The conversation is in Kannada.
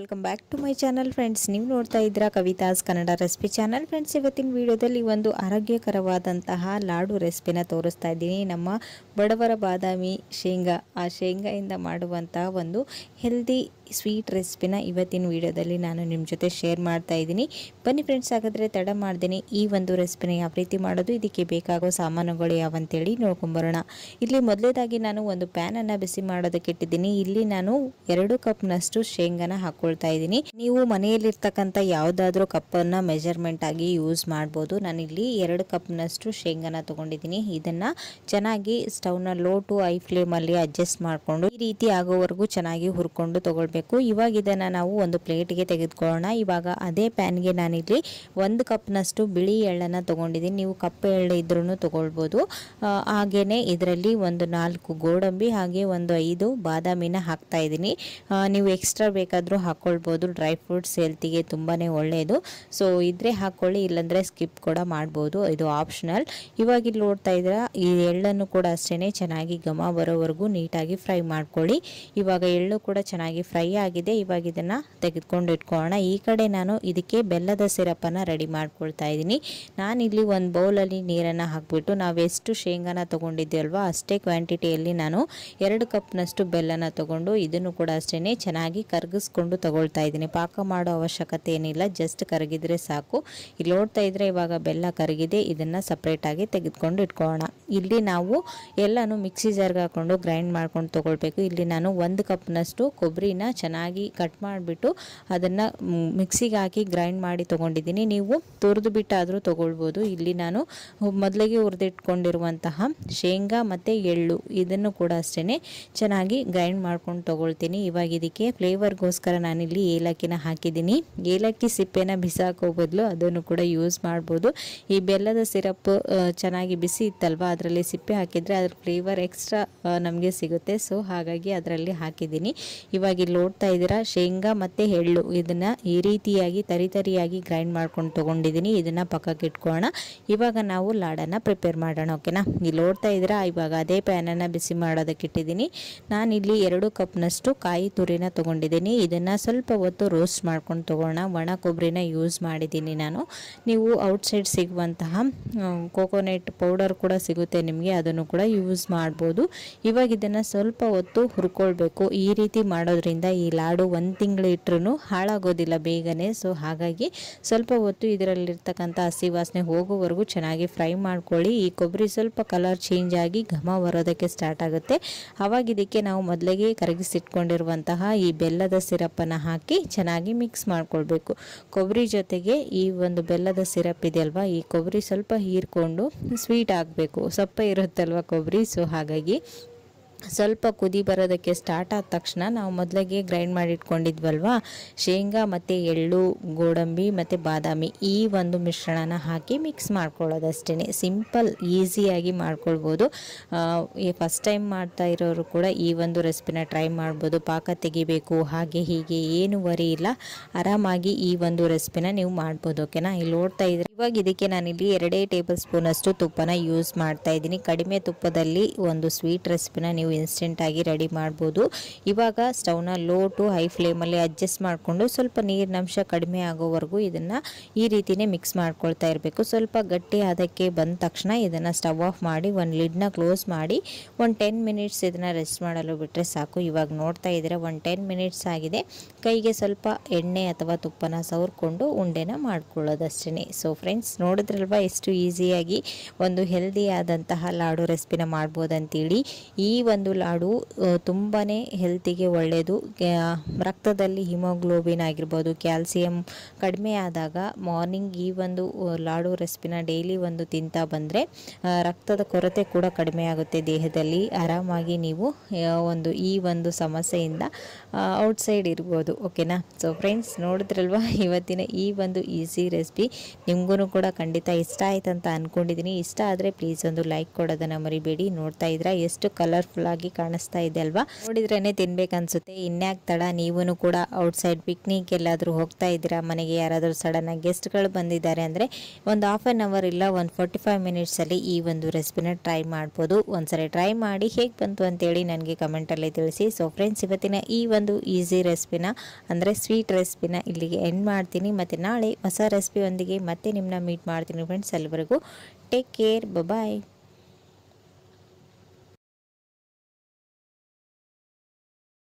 Welcome back to my channel friends. ನೀವು ನೋಡ್ತಾ ಇದ್ದೀರಾ Kavitha's Kannada recipe channel. Friends, ಇವತ್ತಿನ ವಿಡಿಯೋದಲ್ಲಿ ಒಂದು ಆರೋಗ್ಯಕರವಾದಂತಹ ಲಾಡು ರೆಸಿಪಿನ ತೋರಿಸ್ತಾ ಇದ್ದೀನಿ. ನಮ್ಮ ಬಡವರ ಬಾದಾಮಿ ಶೇಂಗಾ, ಆ ಶೇಂಗಾಯಿಂದ ಮಾಡುವಂತಹ ಒಂದು ಹೆಲ್ದಿ ಸ್ವೀಟ್ ರೆಸಿಪಿನ ಇವತ್ತಿನ ವಿಡಿಯೋದಲ್ಲಿ ನಾನು ನಿಮ್ಮ ಜೊತೆ ಶೇರ್ ಮಾಡ್ತಾ ಇದ್ದೀನಿ. ಬನ್ನಿ ಫ್ರೆಂಡ್ಸ್, ಹಾಗಾದರೆ ತಡ ಮಾಡ್ತೀನಿ ಈ ಒಂದು ರೆಸಿಪಿನ ಯಾವ ರೀತಿ ಮಾಡೋದು, ಇದಕ್ಕೆ ಬೇಕಾಗೋ ಸಾಮಾನುಗಳು ಯಾವಂತೇಳಿ ನೋಡ್ಕೊಂಬರೋಣ. ಇಲ್ಲಿ ಮೊದಲೇದಾಗಿ ನಾನು ಒಂದು ಪ್ಯಾನನ್ನು ಬಿಸಿ ಮಾಡೋದಕ್ಕೆ ಇಟ್ಟಿದ್ದೀನಿ. ಇಲ್ಲಿ ನಾನು 2 ಕಪ್ನಷ್ಟು ಶೇಂಗಾನ ಹಾಕೊಳ್ತಾ ಇದ್ದೀನಿ. ನೀವು ಮನೆಯಲ್ಲಿರ್ತಕ್ಕಂಥ ಯಾವುದಾದ್ರೂ ಕಪ್ಪನ್ನು ಮೆಜರ್ಮೆಂಟ್ ಆಗಿ ಯೂಸ್ ಮಾಡ್ಬೋದು. ನಾನಿಲ್ಲಿ 2 ಕಪ್ನಷ್ಟು ಶೇಂಗಾನ ತಗೊಂಡಿದ್ದೀನಿ. ಇದನ್ನು ಚೆನ್ನಾಗಿ ಸ್ಟವ್ನ ಲೋ ಟು ಹೈ ಫ್ಲೇಮಲ್ಲಿ ಅಡ್ಜಸ್ಟ್ ಮಾಡಿಕೊಂಡು ಈ ರೀತಿ ಆಗೋವರೆಗೂ ಚೆನ್ನಾಗಿ ಹುರ್ಕೊಂಡು ತಗೊಳ್ಬೇಕು. ಇವಾಗ ಇದನ್ನು ನಾವು ಒಂದು ಪ್ಲೇಟ್ಗೆ ತೆಗೆದುಕೊಳ್ಳೋಣ. ಇವಾಗ ಅದೇ ಪ್ಯಾನ್ಗೆ ನಾನಿಲ್ಲಿ 1 ಕಪ್ನಷ್ಟು ಬಿಳಿ ಎಳ್ಳನ್ನು ತಗೊಂಡಿದ್ದೀನಿ. ನೀವು ಕಪ್ಪು ಎಳ್ಳು ಇದ್ರೂ ತಗೊಳ್ಬೋದು. ಹಾಗೇನೆ ಇದರಲ್ಲಿ ಒಂದು 4 ಗೋಡಂಬಿ ಹಾಗೆ ಒಂದು 5 ಬಾದಾಮಿನ ಹಾಕ್ತಾ ಇದ್ದೀನಿ. ನೀವು ಎಕ್ಸ್ಟ್ರಾ ಬೇಕಾದರೂ ಹಾಕ್ಕೊಳ್ಬೋದು. ಡ್ರೈ ಫ್ರೂಟ್ಸ್ ಹೆಲ್ತಿಗೆ ತುಂಬಾ ಒಳ್ಳೆಯದು. ಸೊ ಇದ್ರೆ ಹಾಕ್ಕೊಳ್ಳಿ, ಇಲ್ಲಾಂದರೆ ಸ್ಕಿಪ್ ಕೂಡ ಮಾಡ್ಬೋದು, ಇದು ಆಪ್ಷನಲ್. ಇವಾಗ ಇಲ್ಲಿ ನೋಡ್ತಾ ಇದ್ದೀರಾ, ಈ ಎಳ್ಳನ್ನು ಕೂಡ ಅಷ್ಟೇ ಚೆನ್ನಾಗಿ ಘಮ ಬರೋವರೆಗೂ ನೀಟಾಗಿ ಫ್ರೈ ಮಾಡ್ಕೊಳ್ಳಿ. ಇವಾಗ ಎಳ್ಳು ಕೂಡ ಚೆನ್ನಾಗಿ ಫ್ರೈ ಆಗಿದೆ. ಇವಾಗ ಇದನ್ನು ತೆಗೆದುಕೊಂಡು ಇಟ್ಕೊಳ್ಳೋಣ. ಈ ಕಡೆ ನಾನು ಇದಕ್ಕೆ ಬೆಲ್ಲದ ಸಿರಪನ್ನು ರೆಡಿ ಮಾಡ್ಕೊಳ್ತಾ ಇದ್ದೀನಿ. ನಾನಿಲ್ಲಿ ಒಂದು ಬೌಲಲ್ಲಿ ನೀರನ್ನು ಹಾಕಿಬಿಟ್ಟು ನಾವೆಷ್ಟು ಶೇಂಗಾನ ತೊಗೊಂಡಿದ್ದೀವಲ್ವ ಅಷ್ಟೇ ಕ್ವಾಂಟಿಟಿಯಲ್ಲಿ ನಾನು 2 ಕಪ್ನಷ್ಟು ಬೆಲ್ಲನ ತೊಗೊಂಡು ಇದನ್ನು ಕೂಡ ಅಷ್ಟೇ ಚೆನ್ನಾಗಿ ಕರಗಿಸ್ಕೊಂಡು ತಗೊಳ್ತಾ ಇದ್ದೀನಿ. ಪಾಕ ಮಾಡೋ ಅವಶ್ಯಕತೆ ಏನಿಲ್ಲ, ಜಸ್ಟ್ ಕರಗಿದ್ರೆ ಸಾಕು. ಇಲ್ಲಿ ನೋಡ್ತಾ ಇದ್ರೆ ಇವಾಗ ಬೆಲ್ಲ ಕರಗಿದೆ. ಇದನ್ನು ಸಪ್ರೇಟಾಗಿ ತೆಗೆದುಕೊಂಡು ಇಟ್ಕೊಳ್ಳೋಣ. ಇಲ್ಲಿ ನಾವು ಎಲ್ಲನೂ ಮಿಕ್ಸಿ ಜಾರ್ಗೆ ಹಾಕೊಂಡು ಗ್ರೈಂಡ್ ಮಾಡ್ಕೊಂಡು ತೊಗೊಳ್ಬೇಕು. ಇಲ್ಲಿ ನಾನು 1 ಕಪ್ನಷ್ಟು ಕೊಬ್ಬರಿನ ಚೆನ್ನಾಗಿ ಕಟ್ ಮಾಡಿಬಿಟ್ಟು ಅದನ್ನು ಮಿಕ್ಸಿಗೆ ಹಾಕಿ ಗ್ರೈಂಡ್ ಮಾಡಿ ತೊಗೊಂಡಿದ್ದೀನಿ. ನೀವು ತುರಿದು ಬಿಟ್ಟಾದರೂ ತೊಗೊಳ್ಬೋದು. ಇಲ್ಲಿ ನಾನು ಮೊದಲಿಗೆ ಹುರಿದಿಟ್ಕೊಂಡಿರುವಂತಹ ಶೇಂಗಾ ಮತ್ತು ಎಳ್ಳು ಇದನ್ನು ಕೂಡ ಅಷ್ಟೇ ಚೆನ್ನಾಗಿ ಗ್ರೈಂಡ್ ಮಾಡ್ಕೊಂಡು ತೊಗೊಳ್ತೀನಿ. ಇವಾಗ ಇದಕ್ಕೆ ಫ್ಲೇವರ್ಗೋಸ್ಕರ ನಾನಿಲ್ಲಿ ಏಲಕ್ಕಿನ ಹಾಕಿದ್ದೀನಿ. ಏಲಕ್ಕಿ ಸಿಪ್ಪೆನ ಬಿಸಾಕೋ ಬದಲು ಅದನ್ನು ಕೂಡ ಯೂಸ್ ಮಾಡ್ಬೋದು. ಈ ಬೆಲ್ಲದ ಸಿರಪ್ ಚೆನ್ನಾಗಿ ಬಿಸಿ ಇತ್ತಲ್ವ, ಅದರಲ್ಲಿ ಸಿಪ್ಪೆ ಹಾಕಿದರೆ ಅದ್ರ ಫ್ಲೇವರ್ ಎಕ್ಸ್ಟ್ರಾ ನಮಗೆ ಸಿಗುತ್ತೆ. ಸೊ ಹಾಗಾಗಿ ಅದರಲ್ಲಿ ಹಾಕಿದ್ದೀನಿ. ಇವಾಗ ಇಲ್ಲಿ ನೋಡ್ತಾ ಇದ್ದೀರಾ, ಶೇಂಗಾ ಮತ್ತು ಎಳ್ಳು ಇದನ್ನು ಈ ರೀತಿಯಾಗಿ ತರಿಯಾಗಿ ಗ್ರೈಂಡ್ ಮಾಡ್ಕೊಂಡು ತೊಗೊಂಡಿದ್ದೀನಿ. ಇದನ್ನು ಪಕ್ಕಕ್ಕೆ ಇಟ್ಕೊಳ್ಳೋಣ. ಇವಾಗ ನಾವು ಲಾಡನ್ನು ಪ್ರಿಪೇರ್ ಮಾಡೋಣ. ಓಕೆನಾ? ಇಲ್ಲಿ ನೋಡ್ತಾ ಇದ್ದೀರಾ, ಇವಾಗ ಅದೇ ಪ್ಯಾನನ್ನು ಬಿಸಿ ಮಾಡೋದಕ್ಕೆ ಇಟ್ಟಿದ್ದೀನಿ. ನಾನಿಲ್ಲಿ 2 ಕಪ್ನಷ್ಟು ಕಾಯಿ ತುರಿನ ತೊಗೊಂಡಿದ್ದೀನಿ. ಇದನ್ನು ಸ್ವಲ್ಪ ಹೊತ್ತು ರೋಸ್ಟ್ ಮಾಡ್ಕೊಂಡು ತೊಗೊಳ್ಳೋಣ. ಒಣ ಕೊಬ್ಬರಿನ ಯೂಸ್ ಮಾಡಿದ್ದೀನಿ ನಾನು. ನೀವು ಔಟ್ಸೈಡ್ ಸಿಗುವಂತಹ ಕೋಕೋನಟ್ ಪೌಡರ್ ಕೂಡ ಸಿಗುತ್ತೆ ನಿಮಗೆ, ಅದನ್ನು ಕೂಡ ಯೂಸ್ ಮಾಡ್ಬೋದು. ಇವಾಗ ಇದನ್ನು ಸ್ವಲ್ಪ ಹೊತ್ತು ಹುರ್ಕೊಳ್ಬೇಕು. ಈ ರೀತಿ ಮಾಡೋದ್ರಿಂದ ಈ ಲಾಡು 1 ತಿಂಗಳು ಇಟ್ಟರೂ ಹಾಳಾಗೋದಿಲ್ಲ ಬೇಗನೆ. ಸೊ ಹಾಗಾಗಿ ಸ್ವಲ್ಪ ಹೊತ್ತು ಇದರಲ್ಲಿರ್ತಕ್ಕಂಥ ಹಸಿ ವಾಸನೆ ಹೋಗೋವರೆಗೂ ಚೆನ್ನಾಗಿ ಫ್ರೈ ಮಾಡ್ಕೊಳ್ಳಿ. ಈ ಕೊಬ್ಬರಿ ಸ್ವಲ್ಪ ಕಲರ್ ಚೇಂಜ್ ಆಗಿ ಘಮ ಬರೋದಕ್ಕೆ ಸ್ಟಾರ್ಟ್ ಆಗುತ್ತೆ. ಆವಾಗ ಇದಕ್ಕೆ ನಾವು ಮೊದಲಿಗೆ ಕರಗಿಸಿಟ್ಕೊಂಡಿರುವಂತಹ ಈ ಬೆಲ್ಲದ ಸಿರಪನ್ನು ಹಾಕಿ ಚೆನ್ನಾಗಿ ಮಿಕ್ಸ್ ಮಾಡ್ಕೊಳ್ಬೇಕು. ಕೊಬ್ಬರಿ ಜೊತೆಗೆ ಈ ಒಂದು ಬೆಲ್ಲದ ಸಿರಪ್ ಇದೆಯಲ್ವಾ, ಈ ಕೊಬ್ಬರಿ ಸ್ವಲ್ಪ ಹೀರ್ಕೊಂಡು ಸ್ವೀಟ್ ಆಗಬೇಕು. ಸಪ್ಪ ಇರುತ್ತಲ್ವ ಕೊಬ್ಬರಿ. ಸೊ ಹಾಗಾಗಿ ಸ್ವಲ್ಪ ಕುದಿ ಬರೋದಕ್ಕೆ ಸ್ಟಾರ್ಟ್ ಆದ ತಕ್ಷಣ ನಾವು ಮೊದಲಿಗೆ ಗ್ರೈಂಡ್ ಮಾಡಿ ಇಟ್ಕೊಂಡಿದ್ವಲ್ವಾ ಶೇಂಗಾ ಮತ್ತು ಎಳ್ಳು, ಗೋಡಂಬಿ ಮತ್ತು ಬಾದಾಮಿ, ಈ ಒಂದು ಮಿಶ್ರಣನ ಹಾಕಿ ಮಿಕ್ಸ್ ಮಾಡ್ಕೊಳ್ಳೋದಷ್ಟೇ. ಸಿಂಪಲ್, ಈಸಿಯಾಗಿ ಮಾಡ್ಕೊಳ್ಬೋದು. ಫಸ್ಟ್ ಟೈಮ್ ಮಾಡ್ತಾ ಇರೋರು ಕೂಡ ಈ ಒಂದು ರೆಸಿಪಿನ ಟ್ರೈ ಮಾಡ್ಬೋದು. ಪಾಕ ತೆಗಿಬೇಕು ಹಾಗೆ ಹೀಗೆ ಏನು ವರಿ ಇಲ್ಲ, ಆರಾಮಾಗಿ ಈ ಒಂದು ರೆಸಿಪಿನ ನೀವು ಮಾಡ್ಬೋದು. ಓಕೆನಾ? ಇಲ್ಲಿ ನೋಡ್ತಾ ಇದ್ರೆ ಇವಾಗ ಇದಕ್ಕೆ ನಾನಿಲ್ಲಿ 2 ಟೇಬಲ್ ಸ್ಪೂನ್ ಅಷ್ಟು ತುಪ್ಪನ ಯೂಸ್ ಮಾಡ್ತಾ ಇದ್ದೀನಿ. ಕಡಿಮೆ ತುಪ್ಪದಲ್ಲಿ ಒಂದು ಸ್ವೀಟ್ ರೆಸಿಪಿನ ನೀವು ಇನ್ಸ್ಟೆಂಟ್ ಆಗಿ ರೆಡಿ ಮಾಡ್ಬೋದು. ಇವಾಗ ಸ್ಟವ್ನ ಲೋ ಟು ಹೈ ಫ್ಲೇಮಲ್ಲಿ ಅಡ್ಜಸ್ಟ್ ಮಾಡಿಕೊಂಡು ಸ್ವಲ್ಪ ನೀರಿನಂಶ ಕಡಿಮೆ ಆಗೋವರೆಗೂ ಇದನ್ನು ಈ ರೀತಿನೇ ಮಿಕ್ಸ್ ಮಾಡ್ಕೊಳ್ತಾ ಇರಬೇಕು. ಸ್ವಲ್ಪ ಗಟ್ಟಿ ಅದಕ್ಕೆ ಬಂದ ತಕ್ಷಣ ಇದನ್ನು ಸ್ಟವ್ ಆಫ್ ಮಾಡಿ ಒಂದು ಲಿಡ್ನ ಕ್ಲೋಸ್ ಮಾಡಿ ಒಂದು 10 ಮಿನಿಟ್ಸ್ ಇದನ್ನು ರೆಸ್ಟ್ ಮಾಡಲು ಬಿಟ್ಟರೆ ಸಾಕು. ಇವಾಗ ನೋಡ್ತಾ ಇದ್ದೀರಾ, ಒಂದು 10 ಮಿನಿಟ್ಸ್ ಆಗಿದೆ. ಕೈಗೆ ಸ್ವಲ್ಪ ಎಣ್ಣೆ ಅಥವಾ ತುಪ್ಪನ ಸವರ್ಕೊಂಡು ಉಂಡೆನ ಮಾಡ್ಕೊಳ್ಳೋದಷ್ಟೇ. ಸೊ ಫ್ರೆಂಡ್ಸ್, ನೋಡಿದ್ರಲ್ವ ಎಷ್ಟು ಈಸಿಯಾಗಿ ಒಂದು ಹೆಲ್ದಿ ಆದಂತಹ ಲಾಡು ರೆಸಿಪಿನ ಮಾಡ್ಬೋದಂತೇಳಿ. ಈ ಒಂದು ಲಾಡು ತುಂಬಾ ಹೆಲ್ತಿಗೆ ಒಳ್ಳೆಯದು. ರಕ್ತದಲ್ಲಿ ಹಿಮೋಗ್ಲೋಬಿನ್ ಆಗಿರ್ಬೋದು, ಕ್ಯಾಲ್ಸಿಯಂ ಕಡಿಮೆ ಆದಾಗ ಮಾರ್ನಿಂಗ್ ಈ ಒಂದು ಲಾಡು ರೆಸಿಪಿನ ಡೈಲಿ ಒಂದು ತಿಂತಾ ಬಂದರೆ ರಕ್ತದ ಕೊರತೆ ಕೂಡ ಕಡಿಮೆ ಆಗುತ್ತೆ ದೇಹದಲ್ಲಿ. ಆರಾಮಾಗಿ ನೀವು ಈ ಒಂದು ಸಮಸ್ಯೆಯಿಂದ ಔಟ್ಸೈಡ್ ಇರ್ಬೋದು. ಓಕೆನಾ? ಸೊ ಫ್ರೆಂಡ್ಸ್, ನೋಡಿದ್ರಲ್ವ ಇವತ್ತಿನ ಈ ಒಂದು ಈಸಿ ರೆಸಿಪಿ ನಿಮಗೂ ಕೂಡ ಖಂಡಿತ ಇಷ್ಟ ಆಯ್ತು ಅಂತ ಅಂದ್ಕೊಂಡಿದ್ದೀನಿ. ಇಷ್ಟ ಆದರೆ ಪ್ಲೀಸ್ ಒಂದು ಲೈಕ್ ಕೊಡೋದನ್ನು ಮರಿಬೇಡಿ. ನೋಡ್ತಾ ಇದ್ರೆ ಎಷ್ಟು ಕಲರ್ಫುಲ್ ಆಗಿ ಕಾಣಿಸ್ತಾ ಇದೆ ಅಲ್ವಾ. ನೋಡಿದ್ರೇ ತಿನ್ಬೇಕನ್ಸುತ್ತೆ. ಇನ್ಯಾಕ್ ತಡ, ನೀವೂ ಕೂಡ ಔಟ್ಸೈಡ್ ಪಿಕ್ನಿಕ್ ಎಲ್ಲಾದರೂ ಹೋಗ್ತಾ ಇದ್ದೀರಾ, ಮನೆಗೆ ಯಾರಾದರೂ ಸಡನ್ನಾಗಿ ಗೆಸ್ಟ್ಗಳು ಬಂದಿದ್ದಾರೆ ಅಂದರೆ ಒಂದು ಹಾಫ್ ಆನ್ ಅವರ್ ಇಲ್ಲ ಒಂದು 45 ಮಿನಿಟ್ಸಲ್ಲಿ ಈ ಒಂದು ರೆಸಿಪಿನ ಟ್ರೈ ಮಾಡ್ಬೋದು. ಒಂದ್ಸರಿ ಟ್ರೈ ಮಾಡಿ ಹೇಗೆ ಬಂತು ಅಂತೇಳಿ ನನಗೆ ಕಮೆಂಟಲ್ಲಿ ತಿಳಿಸಿ. ಸೊ ಫ್ರೆಂಡ್ಸ್, ಇವತ್ತಿನ ಈ ಒಂದು ಈಸಿ ರೆಸಿಪಿನ ಅಂದರೆ ಸ್ವೀಟ್ ರೆಸಿಪಿನ ಇಲ್ಲಿಗೆ ಎಂಡ್ ಮಾಡ್ತೀನಿ. ಮತ್ತು ನಾಳೆ ಹೊಸ ರೆಸಿಪಿಯೊಂದಿಗೆ ಮತ್ತೆ ನಿಮ್ಮನ್ನ ಮೀಟ್ ಮಾಡ್ತೀನಿ ಫ್ರೆಂಡ್ಸ್. ಅಲ್ಲಿವರೆಗೂ ಟೇಕ್ ಕೇರ್, ಬಾಯ್.